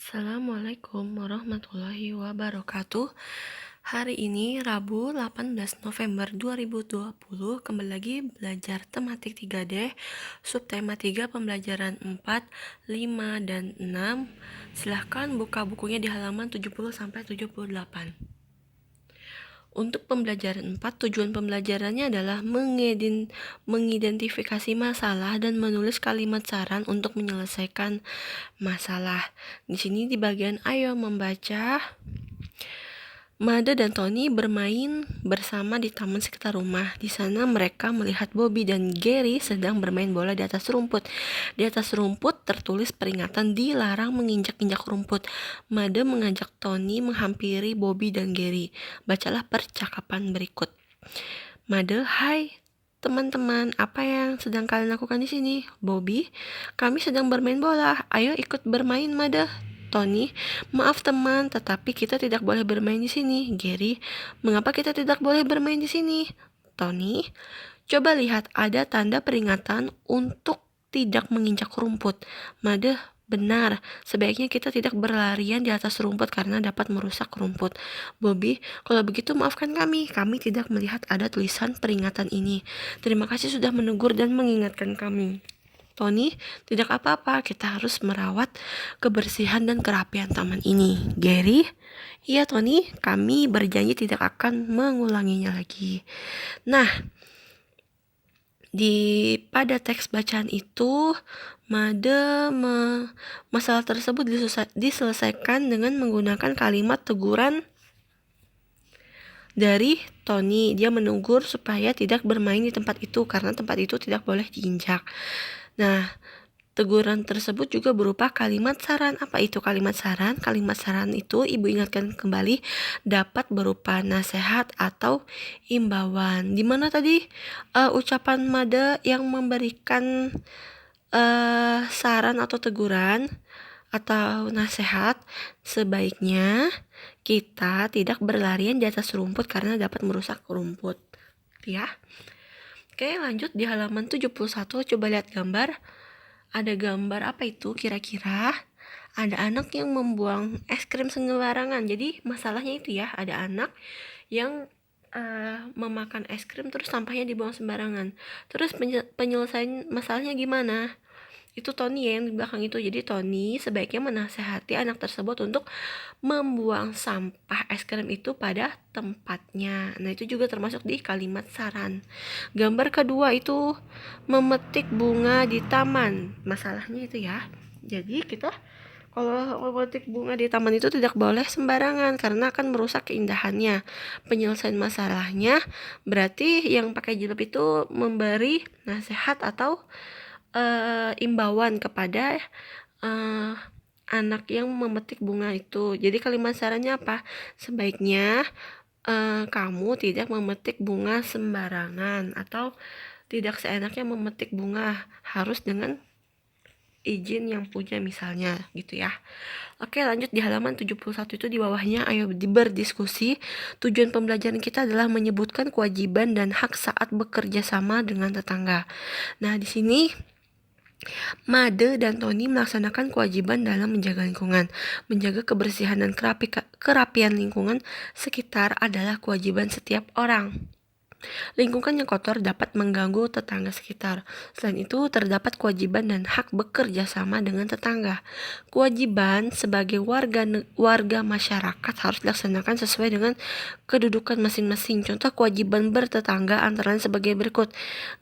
Assalamualaikum warahmatullahi wabarakatuh. Hari ini Rabu 18 November 2020 kembali lagi belajar tematik 3D, subtema 3 pembelajaran 4, 5, dan 6. Silahkan buka bukunya di halaman 70-78. Untuk pembelajaran 4, tujuan pembelajarannya adalah mengidentifikasi masalah dan menulis kalimat saran untuk menyelesaikan masalah. Di sini di bagian ayo membaca, Made dan Tony bermain bersama di taman sekitar rumah. Di sana mereka melihat Bobby dan Gary sedang bermain bola di atas rumput. Di atas rumput tertulis peringatan dilarang menginjak-injak rumput. Made mengajak Tony menghampiri Bobby dan Gary. Bacalah percakapan berikut. Made, hai teman-teman, apa yang sedang kalian lakukan di sini? Bobby, kami sedang bermain bola. Ayo ikut bermain, Made. Tony, maaf teman, tetapi kita tidak boleh bermain di sini. Gary, mengapa kita tidak boleh bermain di sini? Tony, coba lihat ada tanda peringatan untuk tidak menginjak rumput. Made, benar, sebaiknya kita tidak berlarian di atas rumput karena dapat merusak rumput. Bobby, kalau begitu maafkan kami tidak melihat ada tulisan peringatan ini. Terima kasih sudah menegur dan mengingatkan kami. Tony, tidak apa-apa, kita harus merawat kebersihan dan kerapian taman ini. Gary, iya Tony, kami berjanji tidak akan mengulanginya lagi. Nah, pada teks bacaan itu, masalah tersebut diselesaikan dengan menggunakan kalimat teguran dari Tony. Dia menegur supaya tidak bermain di tempat itu karena tempat itu tidak boleh diinjak. Nah, teguran tersebut juga berupa kalimat saran. Apa itu kalimat saran? Kalimat saran itu, Ibu ingatkan kembali, dapat berupa nasihat atau imbauan. Di mana tadi ucapan Made yang memberikan saran atau teguran atau nasihat? Sebaiknya kita tidak berlarian di atas rumput karena dapat merusak rumput. Ya. Oke, lanjut di halaman 71, coba lihat gambar. Ada gambar apa itu kira-kira? Ada anak yang membuang es krim sembarangan. Jadi masalahnya itu ya, ada anak yang memakan es krim terus sampahnya dibuang sembarangan. Terus penyelesaian masalahnya gimana? Itu Tony ya yang di belakang itu. Jadi Tony sebaiknya menasehati anak tersebut untuk membuang sampah es krim itu pada tempatnya. Nah, itu juga termasuk di kalimat saran. Gambar kedua itu memetik bunga di taman. Masalahnya itu ya. Jadi kita kalau memetik bunga di taman itu tidak boleh sembarangan karena akan merusak keindahannya. Penyelesaian masalahnya berarti yang pakai jilbab itu memberi nasihat atau imbauan kepada anak yang memetik bunga itu. Jadi kalimat sarannya apa? Sebaiknya kamu tidak memetik bunga sembarangan atau tidak seenaknya memetik bunga, harus dengan izin yang punya misalnya gitu ya. Oke, lanjut di halaman 71 itu di bawahnya ayo berdiskusi. Tujuan pembelajaran kita adalah menyebutkan kewajiban dan hak saat bekerja sama dengan tetangga. Nah, di sini Made dan Tony melaksanakan kewajiban dalam menjaga lingkungan. Menjaga kebersihan dan kerapian lingkungan sekitar adalah kewajiban setiap orang. Lingkungan yang kotor dapat mengganggu tetangga sekitar. Selain itu, terdapat kewajiban dan hak bekerja sama dengan tetangga. Kewajiban sebagai warga masyarakat harus dilaksanakan sesuai dengan kedudukan masing-masing. Contoh kewajiban bertetangga antara lain sebagai berikut.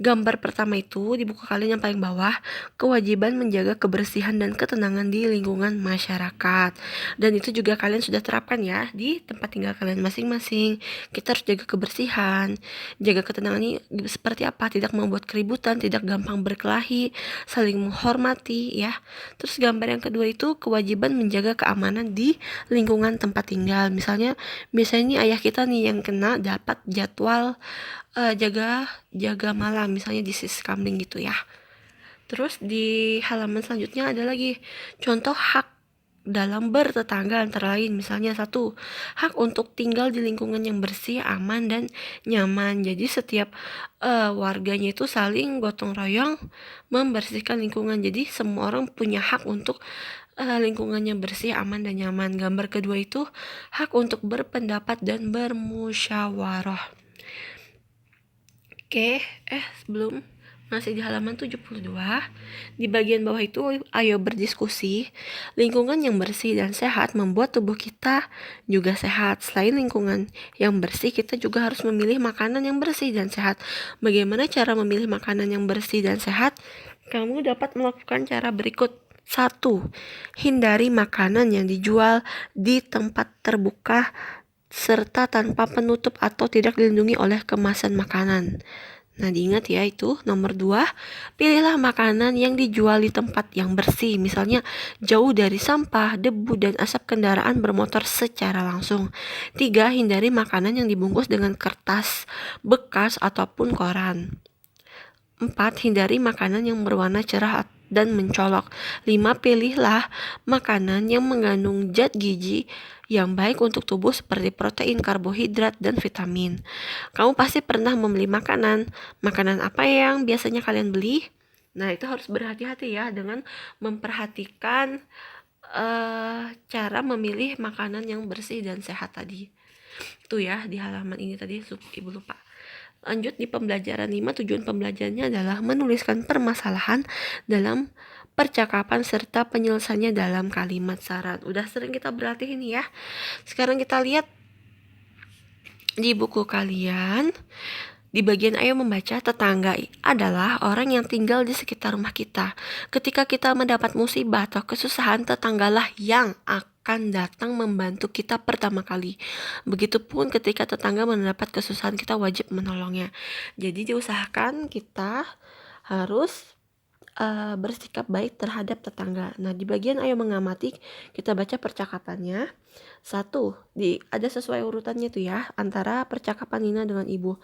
Gambar pertama itu di buku kalian yang paling bawah, kewajiban menjaga kebersihan dan ketenangan di lingkungan masyarakat. Dan itu juga kalian sudah terapkan ya di tempat tinggal kalian masing-masing. Kita harus jaga kebersihan, jaga ketenangan ini seperti apa? Tidak membuat keributan, tidak gampang berkelahi, saling menghormati ya. Terus gambar yang kedua itu kewajiban menjaga keamanan di lingkungan tempat tinggal. Misalnya ini ayah kita nih yang kena dapat jadwal jaga malam, misalnya di Siskamling gitu ya. Terus di halaman selanjutnya ada lagi contoh hak dalam bertetangga antara lain, misalnya 1, hak untuk tinggal di lingkungan yang bersih, aman, dan nyaman. Jadi setiap warganya itu saling gotong royong membersihkan lingkungan. Jadi semua orang punya hak untuk lingkungannya bersih, aman, dan nyaman. Gambar kedua itu hak untuk berpendapat dan bermusyawarah. Oke, sebelum masih di halaman 72. Di bagian bawah itu ayo berdiskusi. Lingkungan yang bersih dan sehat membuat tubuh kita juga sehat. Selain lingkungan yang bersih, kita juga harus memilih makanan yang bersih dan sehat. Bagaimana cara memilih makanan yang bersih dan sehat? Kamu dapat melakukan cara berikut. 1. Hindari makanan yang dijual di tempat terbuka serta tanpa penutup atau tidak dilindungi oleh kemasan makanan. Nah, diingat ya itu. Nomor 2, pilihlah makanan yang dijual di tempat yang bersih, misalnya jauh dari sampah, debu, dan asap kendaraan bermotor secara langsung. 3, hindari makanan yang dibungkus dengan kertas, bekas, ataupun koran. 4. Hindari makanan yang berwarna cerah dan mencolok. 5. Pilihlah makanan yang mengandung zat gizi yang baik untuk tubuh seperti protein, karbohidrat, dan vitamin. Kamu pasti pernah membeli makanan. Makanan apa yang biasanya kalian beli? Nah, itu harus berhati-hati ya dengan memperhatikan cara memilih makanan yang bersih dan sehat tadi. Itu ya di halaman ini tadi Ibu lupa. Lanjut di pembelajaran 5, tujuan pembelajarannya adalah menuliskan permasalahan dalam percakapan serta penyelesaiannya dalam kalimat saran. Udah sering kita berlatih ini ya. Sekarang kita lihat di buku kalian. Di bagian ayo membaca, tetangga adalah orang yang tinggal di sekitar rumah kita. Ketika kita mendapat musibah atau kesusahan, tetanggalah yang akan datang membantu kita pertama kali. Begitupun ketika tetangga mendapat kesusahan, kita wajib menolongnya. Jadi diusahakan kita harus bersikap baik terhadap tetangga. Nah, di bagian ayo mengamati, kita baca percakapannya. 1, ada sesuai urutannya tuh ya, antara percakapan Nina dengan ibu.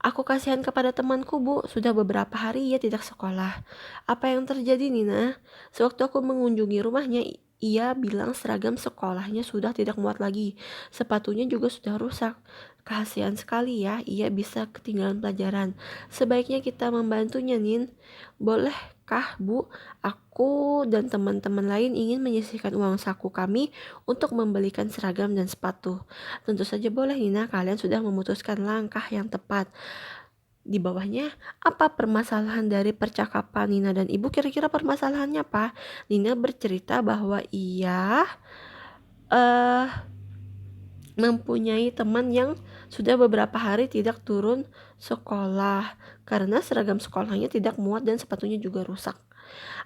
Aku kasihan kepada temanku, Bu. Sudah beberapa hari ia tidak sekolah. Apa yang terjadi, Nina? Sewaktu aku mengunjungi rumahnya, ia bilang seragam sekolahnya sudah tidak muat lagi. Sepatunya juga sudah rusak. Kasihan sekali ya, ia bisa ketinggalan pelajaran. Sebaiknya kita membantunya, Nin. Bolehkah, Bu? Aku dan teman-teman lain ingin menyisihkan uang saku kami untuk membelikan seragam dan sepatu. Tentu saja boleh, Nina. Kalian sudah memutuskan langkah yang tepat. Di bawahnya, apa permasalahan dari percakapan Nina dan Ibu? Kira-kira permasalahannya apa? Nina bercerita bahwa ia mempunyai teman yang sudah beberapa hari tidak turun sekolah karena seragam sekolahnya tidak muat dan sepatunya juga rusak.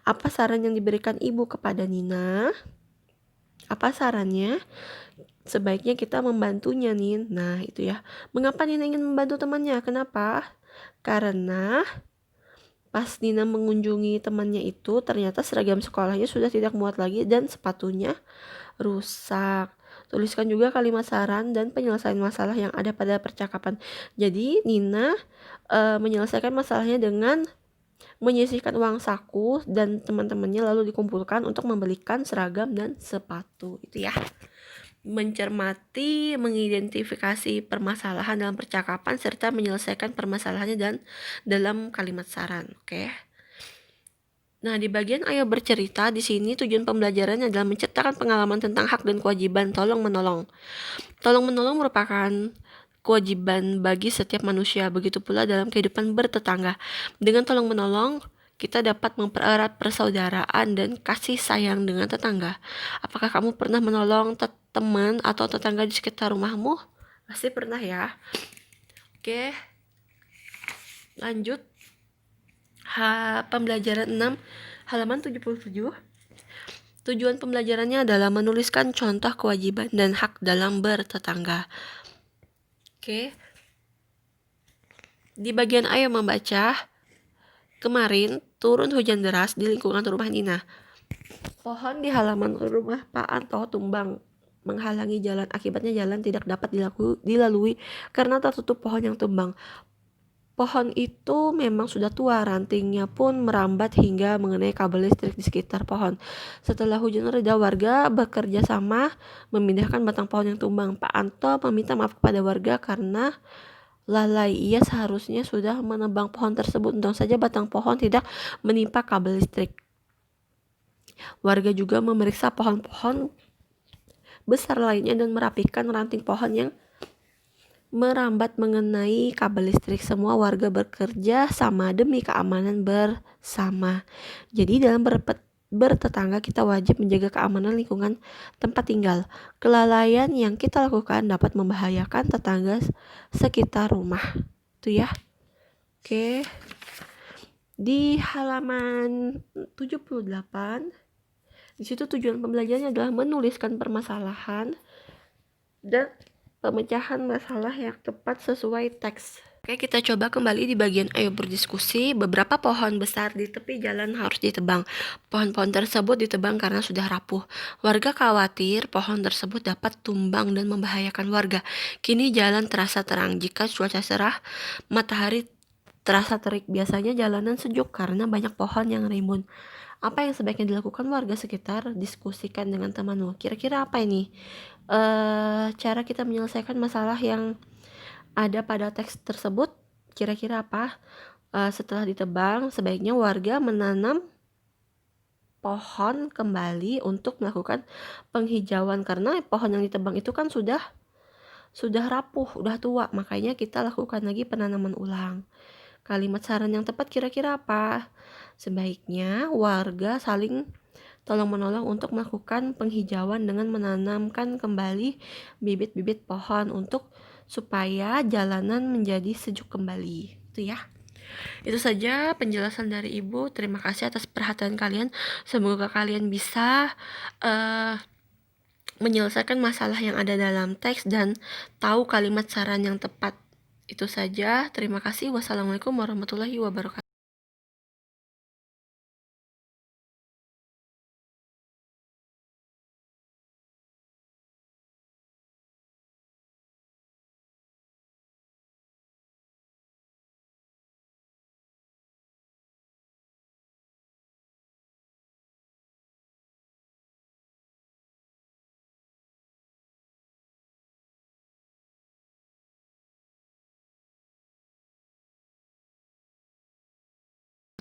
Apa saran yang diberikan ibu kepada Nina? Apa sarannya? Sebaiknya kita membantunya, Nin. Nah, itu ya. Mengapa Nina ingin membantu temannya? Kenapa? Karena pas Nina mengunjungi temannya itu, ternyata seragam sekolahnya sudah tidak muat lagi dan sepatunya rusak. Tuliskan juga kalimat saran dan penyelesaian masalah yang ada pada percakapan. Jadi Nina menyelesaikan masalahnya dengan menyisihkan uang saku dan teman-temannya lalu dikumpulkan untuk membelikan seragam dan sepatu. Itu ya. Mencermati, mengidentifikasi permasalahan dalam percakapan serta menyelesaikan permasalahannya dan dalam kalimat saran. Oke. Nah, di bagian ayo bercerita, di sini tujuan pembelajarannya adalah menceritakan pengalaman tentang hak dan kewajiban tolong-menolong. Tolong-menolong merupakan kewajiban bagi setiap manusia, begitu pula dalam kehidupan bertetangga. Dengan tolong-menolong, kita dapat mempererat persaudaraan dan kasih sayang dengan tetangga. Apakah kamu pernah menolong teman atau tetangga di sekitar rumahmu? Pasti pernah ya. Oke, lanjut. Pembelajaran 6, halaman 77. Tujuan pembelajarannya adalah menuliskan contoh kewajiban dan hak dalam bertetangga. Oke. Di bagian ayo membaca, kemarin turun hujan deras di lingkungan rumah Nina. Pohon di halaman rumah Pak Anto tumbang menghalangi jalan. Akibatnya jalan tidak dapat dilalui karena tertutup pohon yang tumbang. Pohon itu memang sudah tua, rantingnya pun merambat hingga mengenai kabel listrik di sekitar pohon. Setelah hujan reda, warga bekerja sama memindahkan batang pohon yang tumbang. Pak Anto meminta maaf kepada warga karena lalai. Ia seharusnya sudah menebang pohon tersebut. Untung saja batang pohon tidak menimpa kabel listrik. Warga juga memeriksa pohon-pohon besar lainnya dan merapikan ranting pohon yang merambat mengenai kabel listrik. Semua warga bekerja sama demi keamanan bersama. Jadi dalam bertetangga kita wajib menjaga keamanan lingkungan tempat tinggal. Kelalaian yang kita lakukan dapat membahayakan tetangga sekitar rumah. Itu ya. Oke. Di halaman 78, di situ tujuan pembelajarannya adalah menuliskan permasalahan dan pemecahan masalah yang tepat sesuai teks. Oke, kita coba kembali di bagian ayo berdiskusi. Beberapa pohon besar di tepi jalan harus ditebang. Pohon-pohon tersebut ditebang karena sudah rapuh. Warga khawatir pohon tersebut dapat tumbang dan membahayakan warga. Kini jalan terasa terang. Jika cuaca cerah, matahari terasa terik. Biasanya jalanan sejuk karena banyak pohon yang rimbun. Apa yang sebaiknya dilakukan warga sekitar? Diskusikan dengan temanmu. Kira-kira apa ini? Cara kita menyelesaikan masalah yang ada pada teks tersebut, kira-kira apa? Setelah ditebang, sebaiknya warga menanam pohon kembali untuk melakukan penghijauan, karena pohon yang ditebang itu kan sudah rapuh, udah tua, makanya kita lakukan lagi penanaman ulang. Kalimat saran yang tepat kira-kira apa? Sebaiknya warga saling tolong-menolong untuk melakukan penghijauan dengan menanamkan kembali bibit-bibit pohon supaya jalanan menjadi sejuk kembali. Itu ya. Itu saja penjelasan dari Ibu. Terima kasih atas perhatian kalian. Semoga kalian bisa menyelesaikan masalah yang ada dalam teks dan tahu kalimat saran yang tepat. Itu saja. Terima kasih. Wassalamualaikum warahmatullahi wabarakatuh.